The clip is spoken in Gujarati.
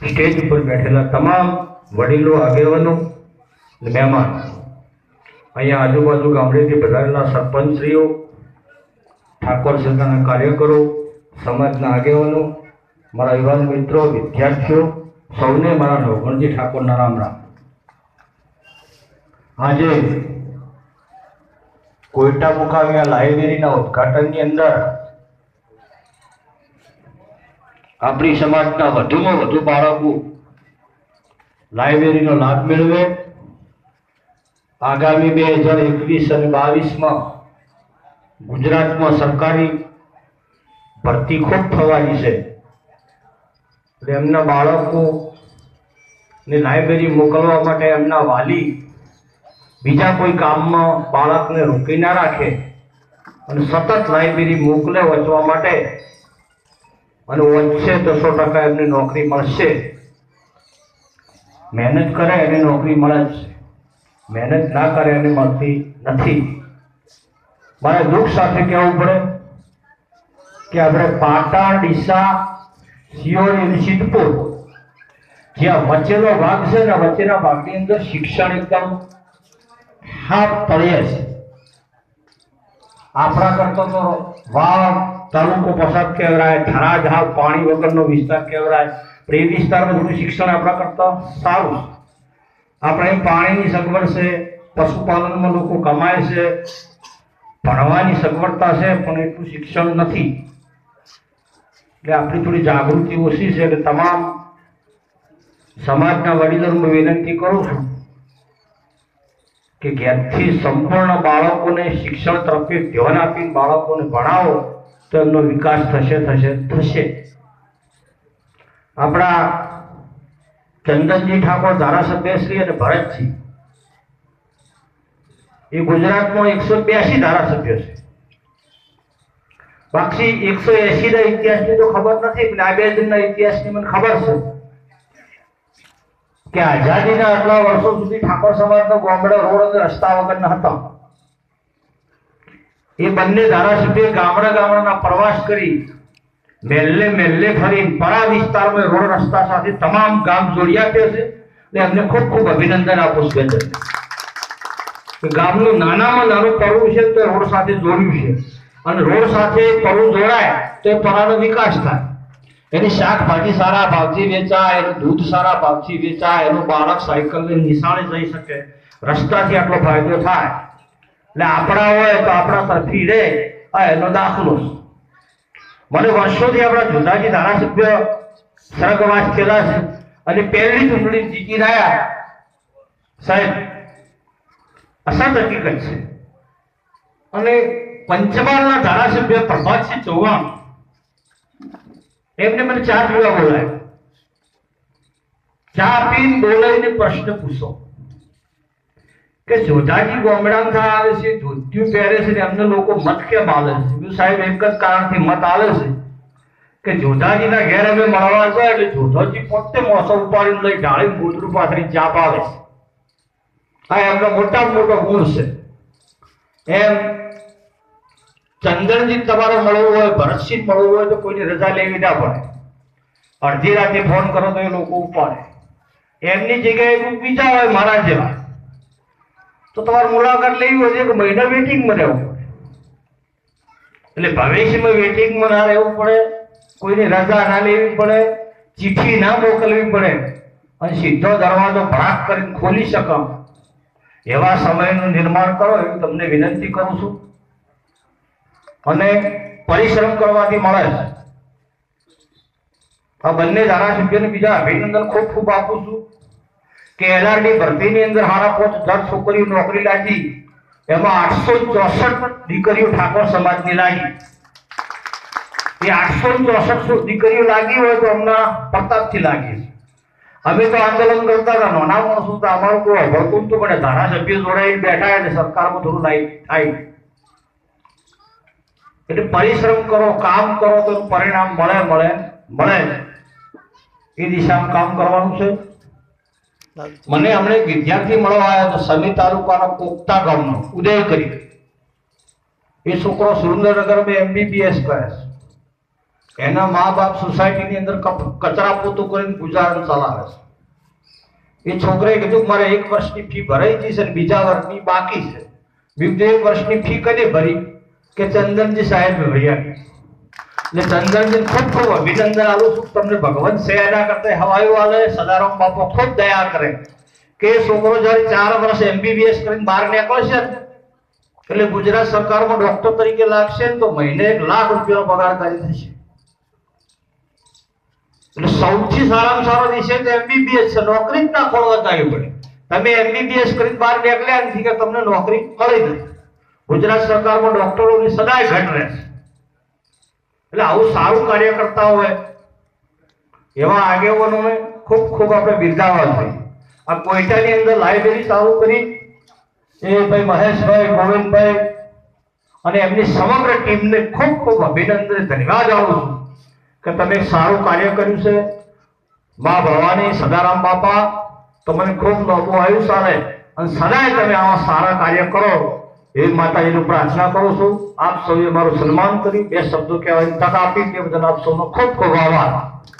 સ્ટેજ ઉપર બેઠેલા તમામ વડીલો, આગેવાનો, મહેમાન, અહીંયા આજુબાજુ ગામડેથી પધારેલા સરપંચશ્રીઓ, ઠાકોર સંઘના કાર્યકરો, સમાજના આગેવાનો, મારા યુવાન મિત્રો, વિદ્યાર્થીઓ, સૌને મારા નવઘણજી ઠાકોરના રામ રામ. આજે કોઈટા મુકામિયા લાઇબ્રેરીના ઉદ્ઘાટનની અંદર આપણી સમાજના વધુમાં વધુ બાળકો લાઇબ્રેરીનો લાભ મેળવે. આગામી 2021 અને 22માં ગુજરાતમાં સરકારી ભરતી ખૂબ થવાની છે, એટલે એમના બાળકોને લાઇબ્રેરી મોકલવા માટે એમના વાલી બીજા કોઈ કામમાં બાળકને રોકી ના રાખે અને સતત લાઇબ્રેરી મોકલે વાંચવા માટે, અને વાંચશે તો 100% એમને નોકરી મળશે. મહેનત કરે એને નોકરી મળે જ, મહેનત ના કરે એને મળતી નથી. મારે દુઃખ સાથે કહેવું પડે કે આપણે પાટણ, ડીસા, સિયોરી અને સિદ્ધપુર જ્યાં વચ્ચેનો ભાગ છે ને, વચ્ચેના ભાગની અંદર શિક્ષણ એકદમ હાફ તળિયે છે. આપણા કરતો તો વાવ તાલુકો પસાર કહેવાય, થરાદ હાવ પાણી વગરનો વિસ્તાર કહેવાય, પણ એ વિસ્તારમાં થોડું શિક્ષણ આપણા કરતા સારું છે. આપણે પાણીની સગવડ છે, પશુપાલનમાં લોકો કમાય છે, ભણવાની સગવડતા છે, પણ એટલું શિક્ષણ નથી. એટલે આપણી થોડી જાગૃતિ ઓછી છે. એટલે તમામ સમાજના વડીલોને વિનંતી કરું છું કે ઘેરથી સંપૂર્ણ બાળકોને શિક્ષણ તરફે ધ્યાન આપીને બાળકોને ભણાવો તો એમનો વિકાસ થશે. આપણા ચંદનજી ઠાકોર ધારાસભ્યશ્રી અને ભરતજી એ ગુજરાતમાં 182 ધારાસભ્યો છે. બાકી 180 ના ઇતિહાસની તો ખબર નથી, પણ આ બે જણના ઇતિહાસની મને ખબર છે કે આઝાદીના આટલા વર્ષો સુધી ઠાકોર સમાજનો ગામડે રોડ અને રસ્તા વગરના હતા. એ બંને ધારાસભ્ય ગામડાના પ્રવાસ કરી મેલ્લે ફરી પરા વિસ્તારમાં રોડ રસ્તા સાથે તમામ ગામ જોડી આપ્યા છે. એમને ખૂબ ખૂબ અભિનંદન આપું છું. ગામનું નાનામાં નાનું પરવું છે તો રોડ સાથે જોડ્યું છે, અને રોડ સાથે પરવું જોડાય તો એ પરાનો વિકાસ થાય. એની શાકભાજી સારા ભાવથી વેચાય, એનું દૂધ સારા ભાવથી વેચાય, એનું બાળક સાયકલની નિશાળે જઈ શકે, રસ્તાથી આટલો ફાયદો થાય. એટલે આપણા હોય તો આપણા તરફી રહે, આ એનો દાખલો છે. મને વર્ષોથી આપણા જુદાજી ધારાસભ્ય સ્વર્ગવાસ થયેલા છે, અને પહેલી ચૂંટણી જીતી રહ્યા સાહેબ, અસલ હકીકત છે. અને પંચમહાલના ધારાસભ્ય પ્રભાતસિંહ ચૌહાણ એમને મને ચા પીવા બોલાય. ચા પીને બોલાવીને પ્રશ્ન પૂછો કે જોધાજી ગામડામાં આવે છે, ધોતિયું પહેરે છે, એમને લોકો મત કેમ આલે છે? સાહેબ એક જ કારણથી મત આલે છે કે જોધાજીના ઘેર અમે મળવા જાય એટલે જોધાજી પોતે મોસો ઉપાડીને લઈ ઢાળી ગોદડું પાથરી ચા પાવે છે. આ એમનો મોટામાં મોટો ગુણ છે. એમ ચંદનજી તમારે મળવું હોય, ભરતસિંહ મળવું હોય તો કોઈની રજા લેવી ના પડે. અડધી રાતે ફોન કરો તો એ લોકો ઉપાડે. એમની જગ્યાએ કોઈ બીજા હોય મારા જેવા તો તમારે મુલાકાત લેવી હોય કે મહિના વેટિંગમાં રહેવું પડે. એટલે ભવિષ્યમાં વેટિંગમાં ના રહેવું પડે, કોઈની રજા ના લેવી પડે, ચિઠ્ઠી ના મોકલવી પડે, અને સીધો દરવાજો ભડાક કરીને ખોલી શકો એવા સમયનું નિર્માણ કરો એવી તમને વિનંતી કરું છું. અને પરિશ્રમ કરવાથી મળે છે. આ બંને ધારાસભ્યોને બીજા અભિનંદન ખૂબ ખૂબ આપું છું કે LRD ભરતીની અંદર 5,500 છોકરીઓ નોકરી લાગી, એમાં 864 દીકરીઓ ઠાકોર સમાજની લાગી. એ 864 દીકરીઓ લાગી હોય તો હમણાં પ્રતાપથી લાગી છે. અમે તો આંદોલન કરતા હતા, નાના માણસો તો અમારું કોઈ અભડતું તો પણ ધારાસભ્ય જોડાઈને બેઠા એટલે સરકારમાં થોડું લાઈટ થાય. એટલે પરિશ્રમ કરો, કામ કરો તો પરિણામ મળે એ દિશામાં કામ કરવાનું છે. મને હમણાં એક વિદ્યાર્થી મળવા આવ્યો તો સમી તાલુકાના કોકતા ગામનો ઉદય કરી. એ છોકરો સુરેન્દ્રનગરમાં MBBS કરે છે. એના મા બાપ સોસાયટીની અંદર કચરા પોતું કરીને ગુજરાન ચલાવે છે. એ છોકરાએ કીધું મારે 1 વર્ષની ફી ભરાઈ ગઈ છે અને બીજા વર્ષની બાકી છે. બીજું 1 વર્ષની ફી કદી ભરી કે ચંદનજી સાહેબ ભર્યા. એટલે ચંદનજી ખૂબ ખૂબ અભિનંદન આલું છું તમને. ભગવાન છે એના કરતા હવાયું આલે. સદારામ બાપુ ખૂબ દયા કરે કે છોકરો જયારે 4 વર્ષ MBBS કરીને બહાર નીકળશે એટલે ગુજરાત સરકારમાં ડોક્ટર તરીકે લાગશે ને તો મહિને 1 લાખ રૂપિયાનો પગાર કરી દેશે. એટલે સૌથી સારામાં સારો વિષય તો MBBS છે. નોકરી જ ના ખોળવા જવી પડે. તમે MBBS કરીને બહાર નીકળ્યા નથી કે તમને નોકરી મળી નથી. ગુજરાત સરકારમાં ડોક્ટરોની સદાય ઘટ રહેશે. એટલે આવું સારું કાર્ય કરતા હોય એવા આગેવાનોને ખૂબ ખૂબ આપણે બિરદાવવા જોઈએ. આ કોઈટાની અંદર લાઇબ્રેરી ચાલુ કરી એ ભાઈ મહેશભાઈ, ગોવિંદભાઈ અને એમની સમગ્ર ટીમને ખૂબ ખૂબ અભિનંદન, ધન્યવાદ આપું છું કે તમે સારું કાર્ય કર્યું છે. મા ભવાની, સદારામ બાપા તમને ખૂબ લાંબુ આયુષ્ય આપે અને સદાય તમે આવા સારા કાર્ય કરો એ માતાજીની પ્રાર્થના કરું છું. આપ સૌએ મારું સન્માન કરી 2 શબ્દો કહેવાની તક આપી તે બદલ આપ સૌનો ખૂબ ખૂબ આભાર.